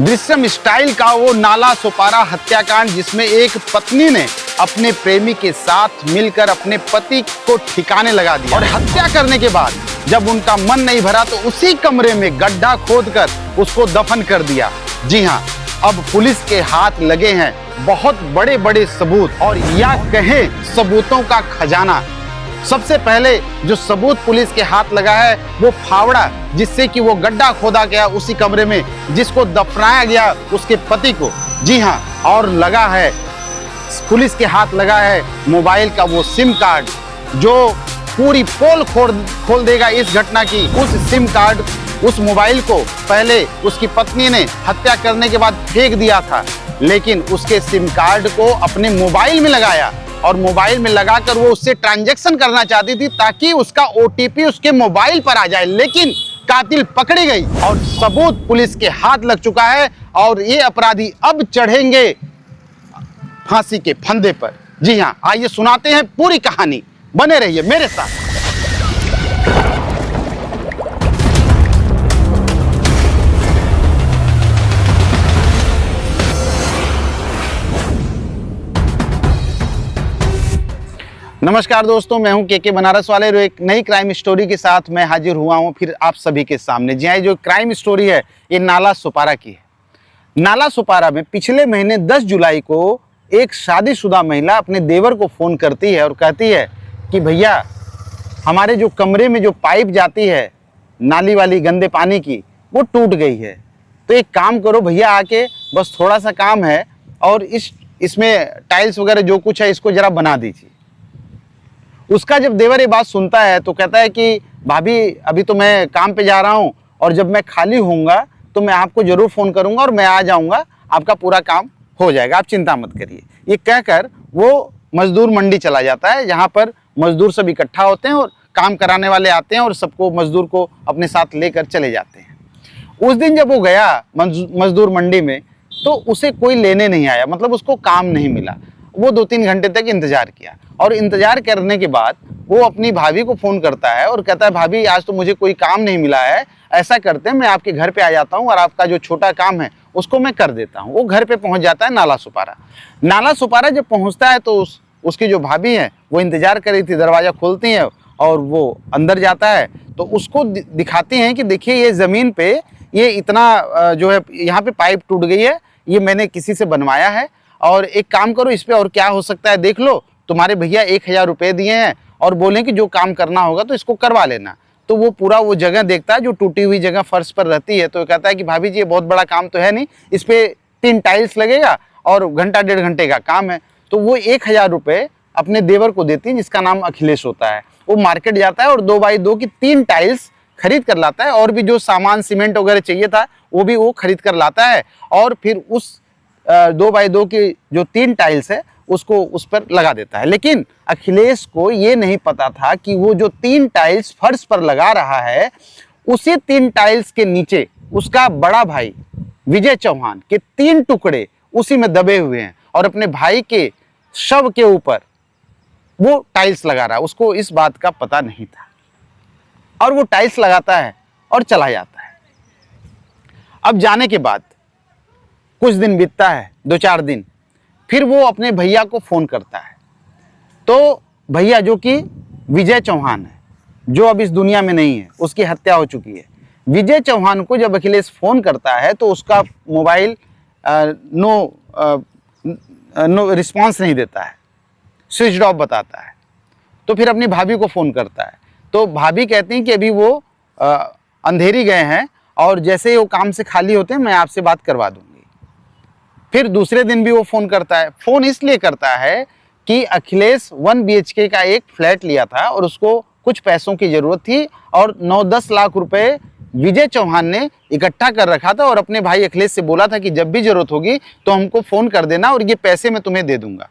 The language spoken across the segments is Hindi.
दृश्यम स्टाइल का वो नाला सोपारा हत्याकांड, जिसमें एक पत्नी ने अपने प्रेमी के साथ मिलकर अपने पति को ठिकाने लगा दिया और हत्या करने के बाद जब उनका मन नहीं भरा तो उसी कमरे में गड्ढा खोदकर उसको दफन कर दिया। जी हाँ, अब पुलिस के हाथ लगे हैं बहुत बड़े बड़े सबूत, और या कहें सबूतों का खजाना। सबसे पहले जो सबूत पुलिस के हाथ लगा है वो फावड़ा, जिससे कि वो गड्ढा खोदा गया उसी कमरे में, जिसको दफनाया गया उसके पति को। जी हाँ, और लगा है पुलिस के हाथ लगा है मोबाइल का वो सिम कार्ड, जो पूरी पोल खोल देगा इस घटना की। उस सिम कार्ड, उस मोबाइल को पहले उसकी पत्नी ने हत्या करने के बाद फेंक दिया था, लेकिन उसके सिम कार्ड को अपने मोबाइल में लगाया और मोबाइल में लगाकर वो उससे ट्रांजैक्शन करना चाहती थी ताकि उसका ओटीपी उसके मोबाइल पर आ जाए। लेकिन कातिल पकड़ी गई और सबूत पुलिस के हाथ लग चुका है और ये अपराधी अब चढ़ेंगे फांसी के फंदे पर। जी हाँ, आइए सुनाते हैं पूरी कहानी, बने रहिए मेरे साथ। नमस्कार दोस्तों, मैं हूं के बनारस वाले। एक नई क्राइम स्टोरी के साथ मैं हाजिर हुआ हूं फिर आप सभी के सामने। जी हाँ, जो क्राइम स्टोरी है ये नाला सोपारा की है। नाला सोपारा में पिछले महीने 10 जुलाई को एक शादीशुदा महिला अपने देवर को फ़ोन करती है और कहती है कि भैया, हमारे जो कमरे में जो पाइप जाती है नाली वाली गंदे पानी की, वो टूट गई है। तो एक काम करो भैया, आके बस थोड़ा सा काम है और इसमें टाइल्स वगैरह जो कुछ है इसको ज़रा बना दीजिए। उसका जब देवर ये बात सुनता है तो कहता है कि भाभी, अभी तो मैं काम पे जा रहा हूँ और जब मैं खाली होऊंगा तो मैं आपको ज़रूर फ़ोन करूँगा और मैं आ जाऊँगा, आपका पूरा काम हो जाएगा, आप चिंता मत करिए। ये कहकर वो मजदूर मंडी चला जाता है, जहाँ पर मजदूर सब इकट्ठा होते हैं और काम कराने वाले आते हैं और सबको मजदूर को अपने साथ लेकर चले जाते हैं। उस दिन जब वो गया मजदूर मंडी में तो उसे कोई लेने नहीं आया, मतलब उसको काम नहीं मिला। वो 2-3 घंटे तक इंतज़ार किया और इंतज़ार करने के बाद वो अपनी भाभी को फ़ोन करता है और कहता है, भाभी आज तो मुझे कोई काम नहीं मिला है, ऐसा करते हैं मैं आपके घर पे आ जाता हूँ और आपका जो छोटा काम है उसको मैं कर देता हूँ। वो घर पे पहुँच जाता है नाला सोपारा। नाला सोपारा जब पहुँचता है तो उसकी जो भाभी है वो इंतज़ार कर रही थी, दरवाज़ा खोलती है और वो अंदर जाता है तो उसको दिखाती हैं कि देखिए ये ज़मीन पे ये इतना जो है यहाँ पे पाइप टूट गई है, ये मैंने किसी से बनवाया है और एक काम करो, इस पे और क्या हो सकता है देख लो। तुम्हारे भैया 1000 रुपये दिए हैं और बोले कि जो काम करना होगा तो इसको करवा लेना। तो वो पूरा वो जगह देखता है जो टूटी हुई जगह फर्श पर रहती है, तो कहता है कि भाभी जी ये बहुत बड़ा काम तो है नहीं, इस पे 3 टाइल्स लगेगा और घंटा 1.5 घंटे का काम है। तो वो 1000 रुपये अपने देवर को देती है जिसका नाम अखिलेश होता है। वो मार्केट जाता है और 2x2 की 3 टाइल्स खरीद कर लाता है और भी जो सामान सीमेंट वगैरह चाहिए था वो भी वो खरीद कर लाता है और फिर उस 2x2 की जो 3 टाइल्स है उसको उस पर लगा देता है। लेकिन अखिलेश को ये नहीं पता था कि वो जो 3 टाइल्स फर्श पर लगा रहा है, उसी 3 टाइल्स के नीचे उसका बड़ा भाई विजय चौहान के 3 टुकड़े उसी में दबे हुए हैं और अपने भाई के शव के ऊपर वो टाइल्स लगा रहा है। उसको इस बात का पता नहीं था और वो टाइल्स लगाता है और चला जाता है। अब जाने के बाद कुछ दिन बीतता है, 2-4 दिन, फिर वो अपने भैया को फ़ोन करता है। तो भैया जो कि विजय चौहान है, जो अब इस दुनिया में नहीं है, उसकी हत्या हो चुकी है। विजय चौहान को जब अखिलेश फ़ोन करता है तो उसका मोबाइल नो रिस्पॉन्स नहीं देता है, स्विच ऑफ बताता है। तो फिर अपनी भाभी को फ़ोन करता है तो भाभी कहती हैं कि अभी वो अंधेरी गए हैं और जैसे ही वो काम से खाली होते हैं मैं आपसे बात करवा दूँगी। फिर दूसरे दिन भी वो फ़ोन करता है। फ़ोन इसलिए करता है कि अखिलेश 1 BHK का एक फ्लैट लिया था और उसको कुछ पैसों की ज़रूरत थी और 9-10 लाख रुपए विजय चौहान ने इकट्ठा कर रखा था और अपने भाई अखिलेश से बोला था कि जब भी ज़रूरत होगी तो हमको फ़ोन कर देना और ये पैसे मैं तुम्हें दे दूँगा।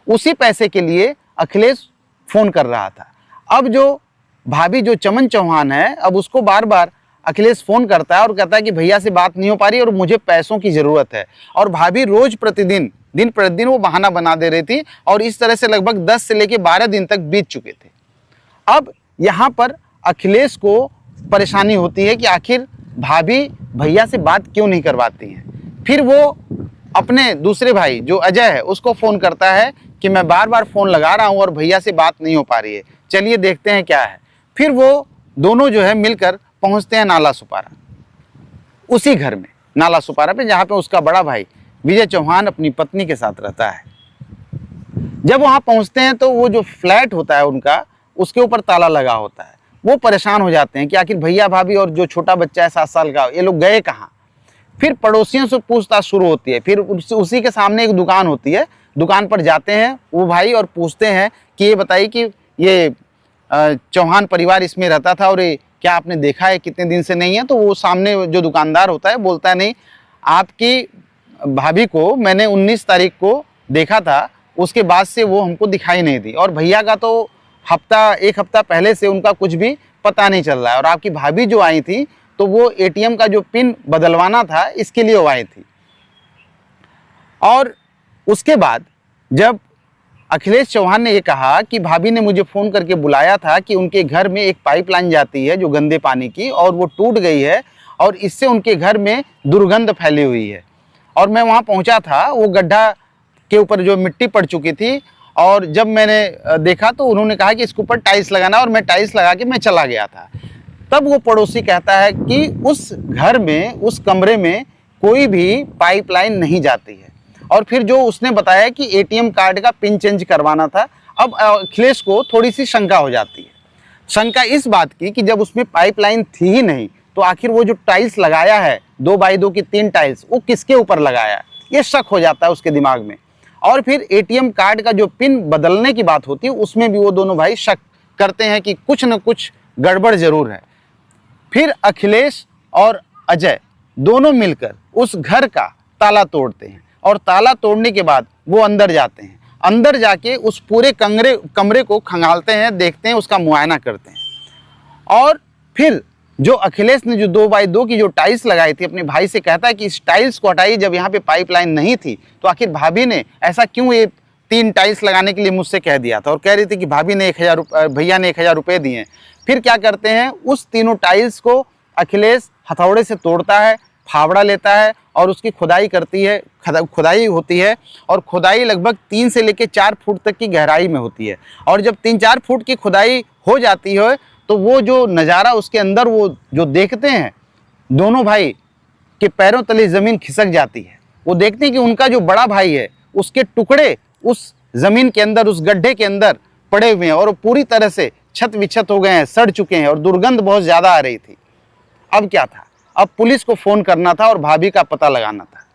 उसी पैसे के लिए अखिलेश फ़ोन कर रहा था। अब जो भाभी जो चमन चौहान है, अब उसको बार बार अखिलेश फ़ोन करता है और कहता है कि भैया से बात नहीं हो पा रही और मुझे पैसों की ज़रूरत है। और भाभी रोज़ प्रतिदिन, दिन प्रतिदिन वो बहाना बना दे रही थी और इस तरह से लगभग 10 से लेकर 12 दिन तक बीत चुके थे। अब यहाँ पर अखिलेश को परेशानी होती है कि आखिर भाभी भैया से बात क्यों नहीं करवाती हैं। फिर वो अपने दूसरे भाई जो अजय है उसको फ़ोन करता है कि मैं बार बार फ़ोन लगा रहा हूँ और भैया से बात नहीं हो पा रही है, चलिए देखते हैं क्या है। फिर वो दोनों जो है मिलकर पहुँचते हैं नाला सुपारा, उसी घर में नाला सुपारा पे जहाँ पे उसका बड़ा भाई विजय चौहान अपनी पत्नी के साथ रहता है। जब वहाँ पहुँचते हैं तो वो जो फ्लैट होता है उनका, उसके ऊपर ताला लगा होता है। वो परेशान हो जाते हैं कि आखिर भैया भाभी और जो छोटा बच्चा है 7 साल का, ये लोग गए कहाँ। फिर पड़ोसियों से पूछताछ शुरू होती है। फिर उसी के सामने एक दुकान होती है, दुकान पर जाते हैं वो भाई और पूछते हैं कि ये बताइए कि ये चौहान परिवार इसमें रहता था और ये क्या आपने देखा है, कितने दिन से नहीं है। तो वो सामने जो दुकानदार होता है बोलता है नहीं, आपकी भाभी को मैंने 19 तारीख को देखा था, उसके बाद से वो हमको दिखाई नहीं दी, और भैया का तो एक हफ्ता पहले से उनका कुछ भी पता नहीं चल रहा है, और आपकी भाभी जो आई थी तो वो एटीएम का जो पिन बदलवाना था इसके लिए वो आई थी। और उसके बाद जब अखिलेश चौहान ने ये कहा कि भाभी ने मुझे फ़ोन करके बुलाया था कि उनके घर में एक पाइपलाइन जाती है जो गंदे पानी की, और वो टूट गई है और इससे उनके घर में दुर्गंध फैली हुई है, और मैं वहाँ पहुँचा था, वो गड्ढा के ऊपर जो मिट्टी पड़ चुकी थी, और जब मैंने देखा तो उन्होंने कहा कि इसके ऊपर टाइल्स लगाना, और मैं टाइल्स लगा के मैं चला गया था। तब वो पड़ोसी कहता है कि उस घर में, उस कमरे में कोई भी पाइपलाइन नहीं जाती है। और फिर जो उसने बताया कि एटीएम कार्ड का पिन चेंज करवाना था। अब अखिलेश को थोड़ी सी शंका हो जाती है। शंका इस बात की कि जब उसमें पाइपलाइन थी ही नहीं तो आखिर वो जो टाइल्स लगाया है 2x2 की 3 टाइल्स, वो किसके ऊपर लगाया है, ये शक हो जाता है उसके दिमाग में। और फिर एटीएम कार्ड का जो पिन बदलने की बात होती है उसमें भी वो दोनों भाई शक करते हैं कि कुछ न कुछ गड़बड़ जरूर है। फिर अखिलेश और अजय दोनों मिलकर उस घर का ताला तोड़ते हैं, और ताला तोड़ने के बाद वो अंदर जाते हैं। अंदर जाके उस पूरे कमरे को खंगालते हैं, देखते हैं, उसका मुआयना करते हैं। और फिर जो अखिलेश ने जो 2x2 की जो टाइल्स लगाई थी, अपने भाई से कहता है कि इस टाइल्स को हटाइए, जब यहाँ पे पाइपलाइन नहीं थी तो आखिर भाभी ने ऐसा क्यों ये 3 टाइल्स लगाने के लिए मुझसे कह दिया था, और कह रही थी कि भाभी ने भैया ने 1000 रुपये दिए। फिर क्या करते हैं, उस तीनों टाइल्स को अखिलेश हथौड़े से तोड़ता है, फावड़ा लेता है और उसकी खुदाई खुदाई होती है, और खुदाई लगभग 3 से लेकर 4 फुट तक की गहराई में होती है। और जब 3-4 फुट की खुदाई हो जाती है तो वो जो नज़ारा उसके अंदर वो जो देखते हैं, दोनों भाई के पैरों तले ज़मीन खिसक जाती है। वो देखते हैं कि उनका जो बड़ा भाई है उसके टुकड़े उस ज़मीन के अंदर, उस गड्ढे के अंदर पड़े हुए हैं, और वो पूरी तरह से छत विछत हो गए हैं, सड़ चुके हैं, और दुर्गंध बहुत ज़्यादा आ रही थी। अब क्या था, अब पुलिस को फ़ोन करना था और भाभी का पता लगाना था।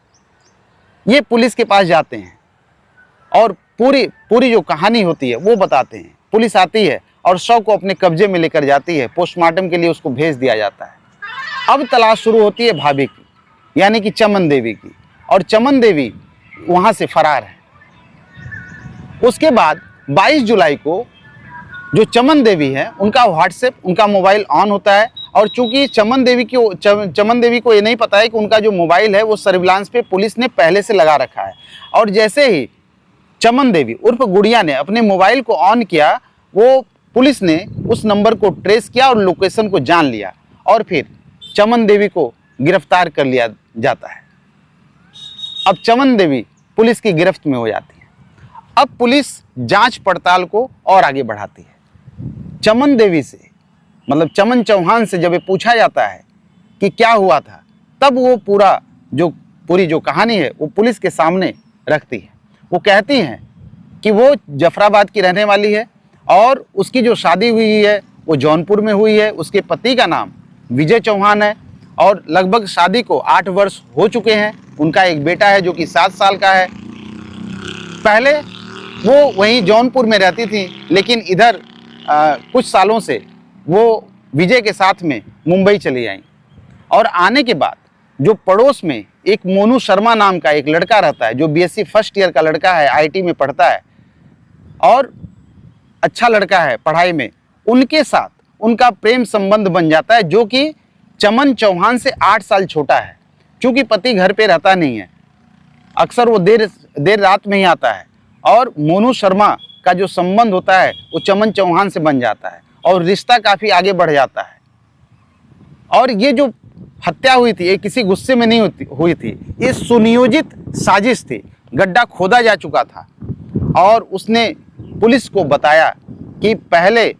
ये पुलिस के पास जाते हैं और पूरी जो कहानी होती है वो बताते हैं। पुलिस आती है और शव को अपने कब्जे में लेकर जाती है, पोस्टमार्टम के लिए उसको भेज दिया जाता है। अब तलाश शुरू होती है भाभी की, यानी कि चमन देवी की, और चमन देवी वहाँ से फरार है। उसके बाद 22 जुलाई को जो चमन देवी है उनका व्हाट्सएप, उनका मोबाइल ऑन होता है, और चूंकि चमन देवी को ये नहीं पता है कि उनका जो मोबाइल है वो सर्विलांस पे पुलिस ने पहले से लगा रखा है। और जैसे ही चमन देवी उर्फ गुड़िया ने अपने मोबाइल को ऑन किया, वो पुलिस ने उस नंबर को ट्रेस किया और लोकेशन को जान लिया, और फिर चमन देवी को गिरफ्तार कर लिया जाता है। अब चमन देवी पुलिस की गिरफ्त में हो जाती है। अब पुलिस जांच पड़ताल को और आगे बढ़ाती है। चमन देवी से, मतलब चमन चौहान से जब ये पूछा जाता है कि क्या हुआ था, तब वो पूरी जो कहानी है वो पुलिस के सामने रखती है। वो कहती हैं कि वो जफराबाद की रहने वाली है, और उसकी जो शादी हुई है वो जौनपुर में हुई है। उसके पति का नाम विजय चौहान है, और लगभग शादी को 8 वर्ष हो चुके हैं। उनका एक बेटा है जो कि 7 साल का है। पहले वो वहीं जौनपुर में रहती थी, लेकिन इधर कुछ सालों से वो विजय के साथ में मुंबई चली आई, और आने के बाद जो पड़ोस में एक मोनू शर्मा नाम का एक लड़का रहता है, जो बीएससी फर्स्ट ईयर का लड़का है, आईटी में पढ़ता है और अच्छा लड़का है पढ़ाई में, उनके साथ उनका प्रेम संबंध बन जाता है, जो कि चमन चौहान से 8 साल छोटा है। क्योंकि पति घर पे रहता नहीं है, अक्सर वो देर रात में ही आता है, और मोनू शर्मा का जो संबंध होता है वो चमन चौहान से बन जाता है, और रिश्ता काफ़ी आगे बढ़ जाता है। और ये जो हत्या हुई थी, ये किसी गुस्से में नहीं हुई थी, ये सुनियोजित साजिश थी। गड्ढा खोदा जा चुका था और उसने पुलिस को बताया कि पहले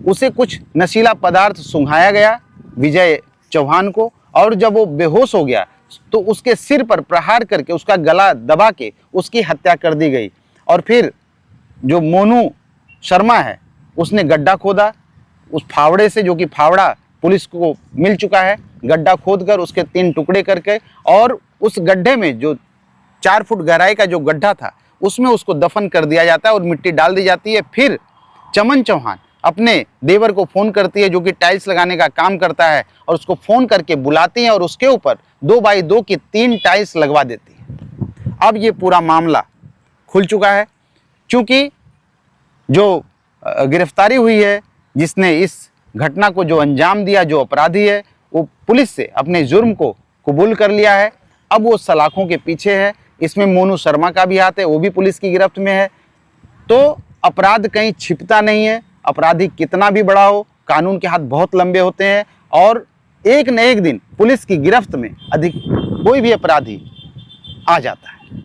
उसे कुछ नशीला पदार्थ सुंघाया गया विजय चौहान को, और जब वो बेहोश हो गया तो उसके सिर पर प्रहार करके उसका गला दबा के उसकी हत्या कर दी गई। और फिर जो मोनू शर्मा है उसने गड्ढा खोदा उस फावड़े से, जो कि फावड़ा पुलिस को मिल चुका है, गड्ढा खोदकर उसके 3 टुकड़े करके, और उस गड्ढे में जो 4 फुट गहराई का जो गड्ढा था उसमें उसको दफन कर दिया जाता है और मिट्टी डाल दी जाती है। फिर चमन चौहान अपने देवर को फ़ोन करती है जो कि टाइल्स लगाने का काम करता है, और उसको फ़ोन करके बुलाती है और उसके ऊपर 2 बाई 2 की 3 टाइल्स लगवा देती है। अब ये पूरा मामला खुल चुका है, क्योंकि जो गिरफ्तारी हुई है, जिसने इस घटना को जो अंजाम दिया, जो अपराधी है, वो पुलिस से अपने जुर्म को कबूल कर लिया है। अब वो सलाखों के पीछे है। इसमें मोनू शर्मा का भी हाथ है, वो भी पुलिस की गिरफ्त में है। तो अपराध कहीं छिपता नहीं है। अपराधी कितना भी बड़ा हो, कानून के हाथ बहुत लंबे होते हैं, और एक न एक दिन पुलिस की गिरफ्त में कोई भी अपराधी आ जाता है।